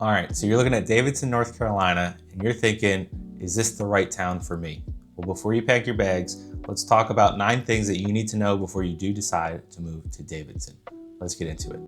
All right, so you're looking at Davidson, North Carolina, and you're thinking, is this the right town for me? Well, before you pack your bags, let's talk about 9 things that you need to know before you do decide to move to Davidson. Let's get into it.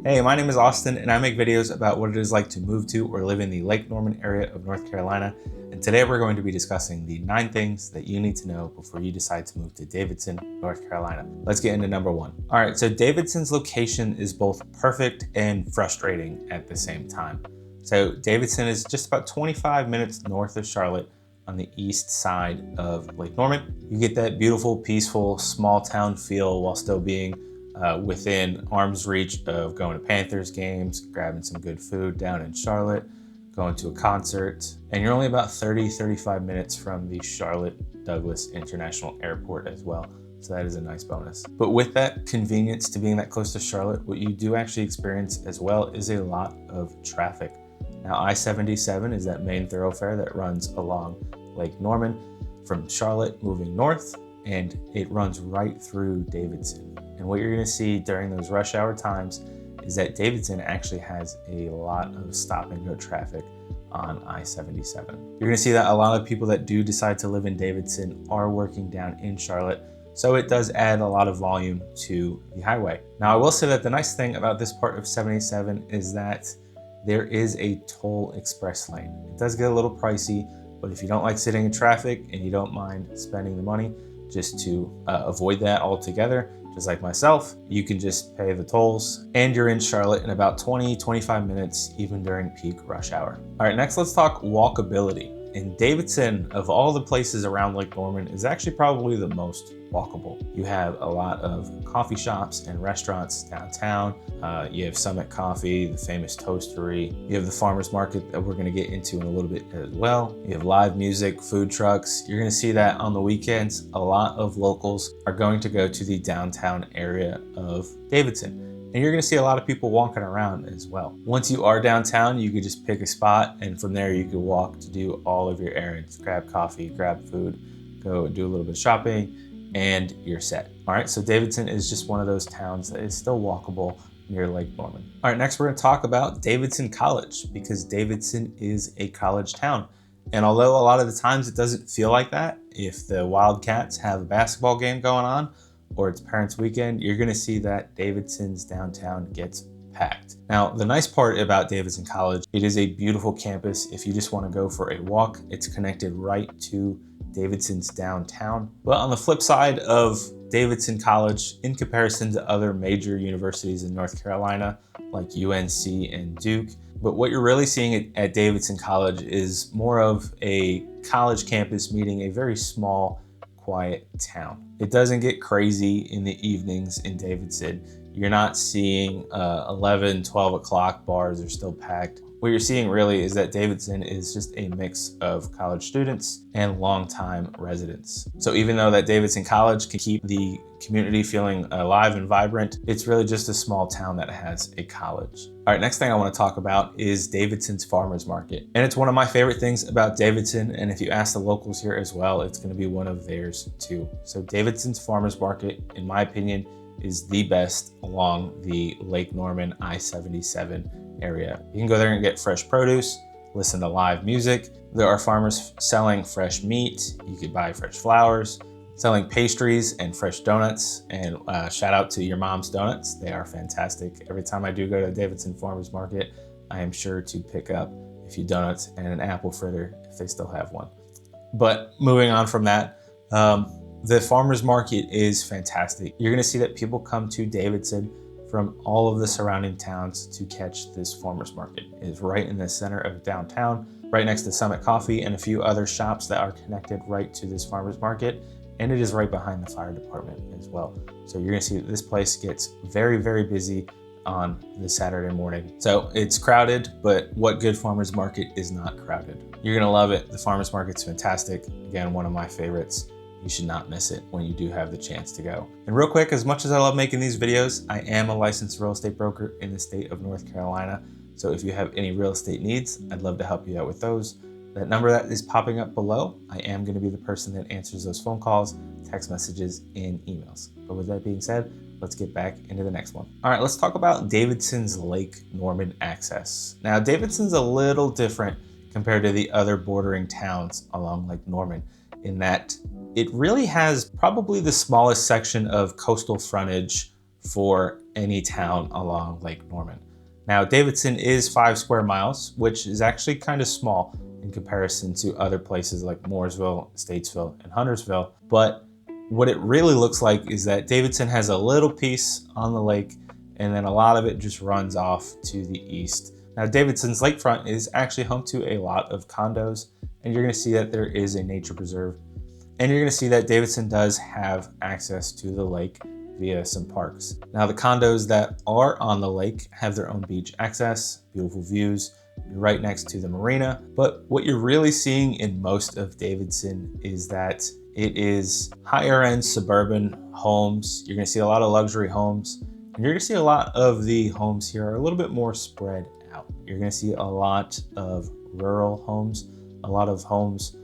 Hey, my name is Austin, and I make videos about what it is like to move to or live in the Lake Norman area of North Carolina. And today we're going to be discussing the 9 things that you need to know before you decide to move to Davidson, North Carolina. Let's get into number 1. All right, so Davidson's location is both perfect and frustrating at the same time. So Davidson is just about 25 minutes north of Charlotte on the east side of Lake Norman. You get that beautiful, peaceful, small town feel while still being within arm's reach of going to Panthers games, grabbing some good food down in Charlotte, going to a concert, and you're only about 35 minutes from the Charlotte Douglas International Airport as well. So that is a nice bonus. But with that convenience to being that close to Charlotte, what you do actually experience as well is a lot of traffic. Now, I-77 is that main thoroughfare that runs along Lake Norman from Charlotte moving north, and it runs right through Davidson. And what you're gonna see during those rush hour times is that Davidson actually has a lot of stop and go traffic on I-77. You're gonna see that a lot of people that do decide to live in Davidson are working down in Charlotte, so it does add a lot of volume to the highway. Now, I will say that the nice thing about this part of 77 is that there is a toll express lane. It does get a little pricey, but if you don't like sitting in traffic and you don't mind spending the money just to avoid that altogether, just like myself, you can just pay the tolls and you're in Charlotte in about 20-25 minutes, even during peak rush hour. All right, next let's talk walkability. And Davidson, of all the places around Lake Norman, is actually probably the most walkable. You have a lot of coffee shops and restaurants downtown. You have Summit Coffee, the famous toastery. You have the farmer's market that we're gonna get into in a little bit as well. You have live music, food trucks. You're gonna see that on the weekends, a lot of locals are going to go to the downtown area of Davidson. And you're gonna see a lot of people walking around as well. Once you are downtown, you could just pick a spot, and from there you could walk to do all of your errands, grab coffee, grab food, go do a little bit of shopping, and you're set. All right, so Davidson is just one of those towns that is still walkable near Lake Norman. All right, next we're gonna talk about Davidson College, because Davidson is a college town. And although a lot of the times it doesn't feel like that, if the Wildcats have a basketball game going on, or it's Parents Weekend, you're gonna see that Davidson's downtown gets packed. Now, the nice part about Davidson College, it is a beautiful campus. If you just wanna go for a walk, it's connected right to Davidson's downtown. But on the flip side of Davidson College, in comparison to other major universities in North Carolina, like UNC and Duke, but what you're really seeing at Davidson College is more of a college campus meeting a very small, quiet town. It doesn't get crazy in the evenings in Davidson. You're not seeing 11, 12 o'clock bars are still packed. What you're seeing really is that Davidson is just a mix of college students and longtime residents. So even though that Davidson College can keep the community feeling alive and vibrant, it's really just a small town that has a college. All right, next thing I want to talk about is Davidson's Farmers Market. And it's one of my favorite things about Davidson, and if you ask the locals here as well, it's going to be one of theirs too. So Davidson's Farmers Market, in my opinion, is the best along the Lake Norman I-77 area. You can go there and get fresh produce, listen to live music. There are farmers selling fresh meat. You could buy fresh flowers, selling pastries and fresh donuts. And shout out to Your Mom's Donuts. They are fantastic. Every time I do go to Davidson Farmers Market, I am sure to pick up a few donuts and an apple fritter if they still have one. But moving on from that, the farmers market is fantastic. You're gonna see that people come to Davidson from all of the surrounding towns to catch this farmers market. It is right in the center of downtown, right next to Summit Coffee and a few other shops that are connected right to this farmers market. And it is right behind the fire department as well. So you're gonna see that this place gets very, very busy on the Saturday morning. So it's crowded, but what good farmers market is not crowded? You're gonna love it. The farmers market's fantastic. Again, one of my favorites. You should not miss it when you do have the chance to go. And real quick, as much as I love making these videos, I am a licensed real estate broker in the state of North Carolina. So if you have any real estate needs, I'd love to help you out with those. That number that is popping up below, I am going to be the person that answers those phone calls, text messages, and emails. But with that being said, let's get back into the next one. All right, let's talk about Davidson's Lake Norman access. Now, Davidson's a little different compared to the other bordering towns along Lake Norman in that it really has probably the smallest section of coastal frontage for any town along Lake Norman. Now, Davidson is 5 square miles, which is actually kind of small in comparison to other places like Mooresville, Statesville, and Huntersville. But what it really looks like is that Davidson has a little piece on the lake, and then a lot of it just runs off to the east. Now, Davidson's lakefront is actually home to a lot of condos, and you're going to see that there is a nature preserve. And you're going to see that Davidson does have access to the lake via some parks. Now, the condos that are on the lake have their own beach access, beautiful views. You're right next to the marina. But what you're really seeing in most of Davidson is that it is higher end suburban homes. You're going to see a lot of luxury homes. And you're going to see a lot of the homes here are a little bit more spread out. You're going to see a lot of rural homes, a lot of homes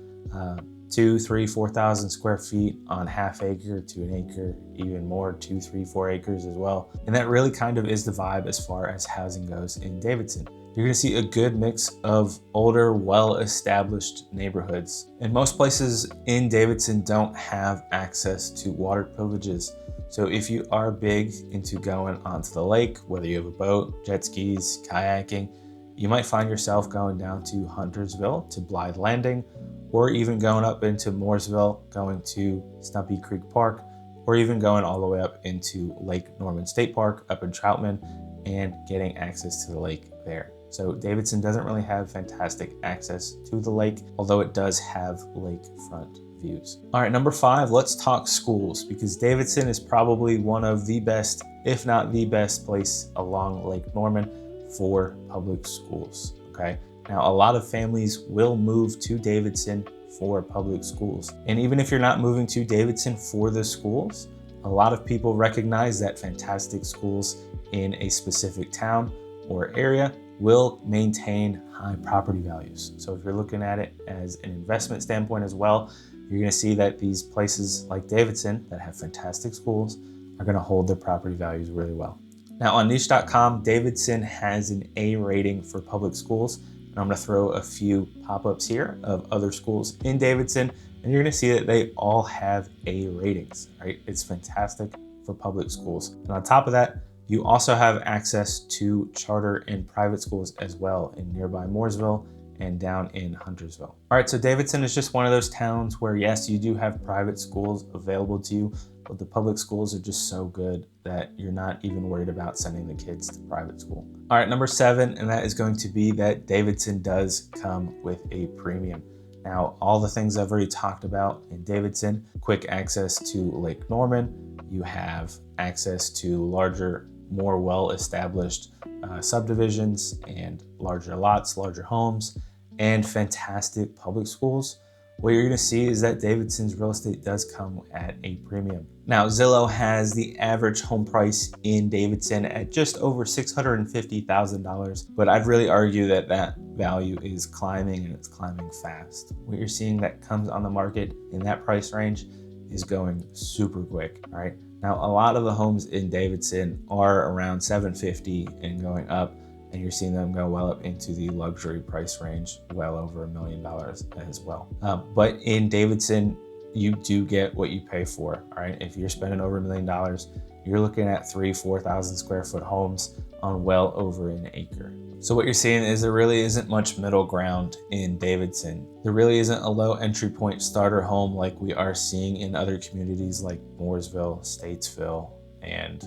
2, 3, 4,000 square feet on half acre to an acre, even more, 2, 3, 4 acres as well. And that really kind of is the vibe as far as housing goes in Davidson. You're going to see a good mix of older, well-established neighborhoods. And most places in Davidson don't have access to water privileges. So if you are big into going onto the lake, whether you have a boat, jet skis, kayaking, you might find yourself going down to Huntersville to Blythe Landing, or even going up into Mooresville, going to Stumpy Creek Park, or even going all the way up into Lake Norman State Park up in Troutman and getting access to the lake there. So Davidson doesn't really have fantastic access to the lake, although it does have lakefront views. All right, number 5, let's talk schools, because Davidson is probably one of the best, if not the best place along Lake Norman for public schools, okay? Now, a lot of families will move to Davidson for public schools. And even if you're not moving to Davidson for the schools, a lot of people recognize that fantastic schools in a specific town or area will maintain high property values. So if you're looking at it as an investment standpoint as well, you're going to see that these places like Davidson that have fantastic schools are going to hold their property values really well. Now, on niche.com, Davidson has an A rating for public schools. I'm going to throw a few pop-ups here of other schools in Davidson, and you're going to see that they all have A ratings, right? It's fantastic for public schools. And on top of that, you also have access to charter and private schools as well in nearby Mooresville and down in Huntersville. All right, so Davidson is just one of those towns where, yes, you do have private schools available to you, but the public schools are just so good that you're not even worried about sending the kids to private school. All right, number 7, and that is going to be that Davidson does come with a premium. Now, all the things I've already talked about in Davidson, quick access to Lake Norman, you have access to larger, more well-established subdivisions and larger lots, larger homes, and fantastic public schools. What you're going to see is that Davidson's real estate does come at a premium. Now, Zillow has the average home price in Davidson at just over $650,000, but I'd really argue that that value is climbing, and it's climbing fast. What you're seeing that comes on the market in that price range is going super quick, all right? Now, a lot of the homes in Davidson are around $750,000 and going up, and you're seeing them go well up into the luxury price range, well over $1 million as well. But in Davidson, you do get what you pay for, all right? If you're spending over $1 million, you're looking at 3,000-4,000 square foot homes on well over an acre. So what you're seeing is there really isn't much middle ground in Davidson. There really isn't a low entry point starter home like we are seeing in other communities like Mooresville, Statesville, and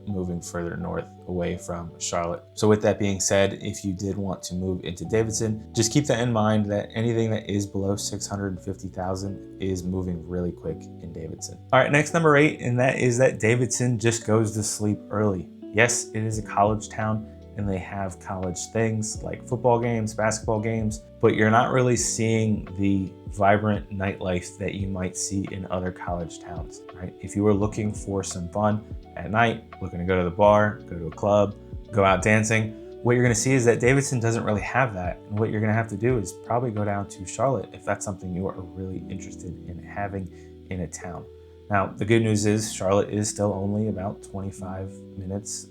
moving further north away from Charlotte. So with that being said, if you did want to move into Davidson, just keep that in mind that anything that is below $650,000 is moving really quick in Davidson. All right, next number 8, and that is that Davidson just goes to sleep early. Yes, it is a college town, and they have college things like football games, basketball games, but you're not really seeing the vibrant nightlife that you might see in other college towns, right? If you were looking for some fun at night, looking to go to the bar, go to a club, go out dancing, What you're gonna see is that Davidson doesn't really have that. And what you're gonna have to do is probably go down to Charlotte if that's something you are really interested in having in a town. Now, the good news is Charlotte is still only about 25 minutes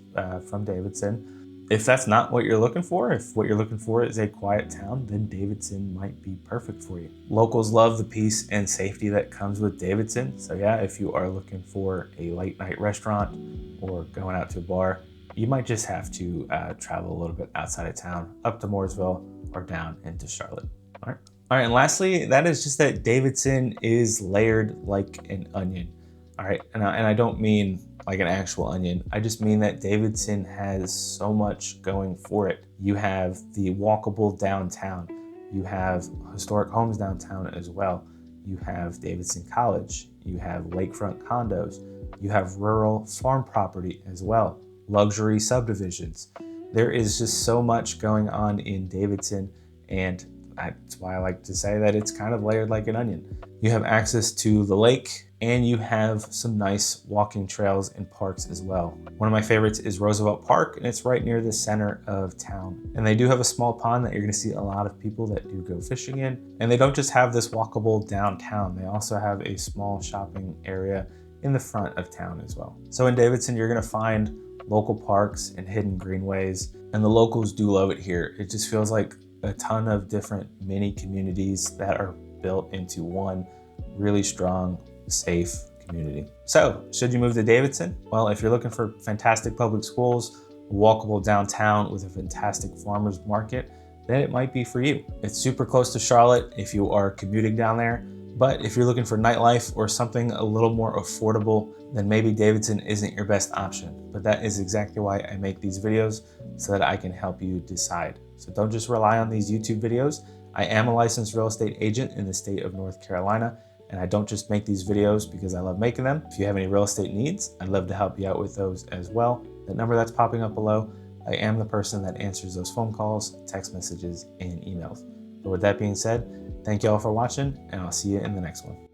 from Davidson. If that's not what you're looking for, if what you're looking for is a quiet town, then Davidson might be perfect for you. Locals love the peace and safety that comes with Davidson. So yeah, if you are looking for a late night restaurant or going out to a bar, you might just have to travel a little bit outside of town, up to Mooresville or down into Charlotte. All right, and lastly, that is just that Davidson is layered like an onion. All right, and I don't mean like an actual onion. I just mean that Davidson has so much going for it. You have the walkable downtown. You have historic homes downtown as well. You have Davidson College. You have lakefront condos. You have rural farm property as well. Luxury subdivisions. There is just so much going on in Davidson, and that's why I like to say that it's kind of layered like an onion. You have access to the lake, and you have some nice walking trails and parks as well. One of my favorites is Roosevelt Park, and it's right near the center of town. And they do have a small pond that you're gonna see a lot of people that do go fishing in. And they don't just have this walkable downtown, they also have a small shopping area in the front of town as well. So in Davidson, you're gonna find local parks and hidden greenways, and the locals do love it here. It just feels like a ton of different mini communities that are built into one really strong, safe community. So, should you move to Davidson? Well, if you're looking for fantastic public schools, a walkable downtown with a fantastic farmer's market, then it might be for you. It's super close to Charlotte if you are commuting down there, but if you're looking for nightlife or something a little more affordable, then maybe Davidson isn't your best option. But that is exactly why I make these videos, so that I can help you decide. So don't just rely on these YouTube videos. I am a licensed real estate agent in the state of North Carolina, and I don't just make these videos because I love making them. If you have any real estate needs, I'd love to help you out with those as well. That number that's popping up below, I am the person that answers those phone calls, text messages, and emails. But with that being said, thank you all for watching, and I'll see you in the next one.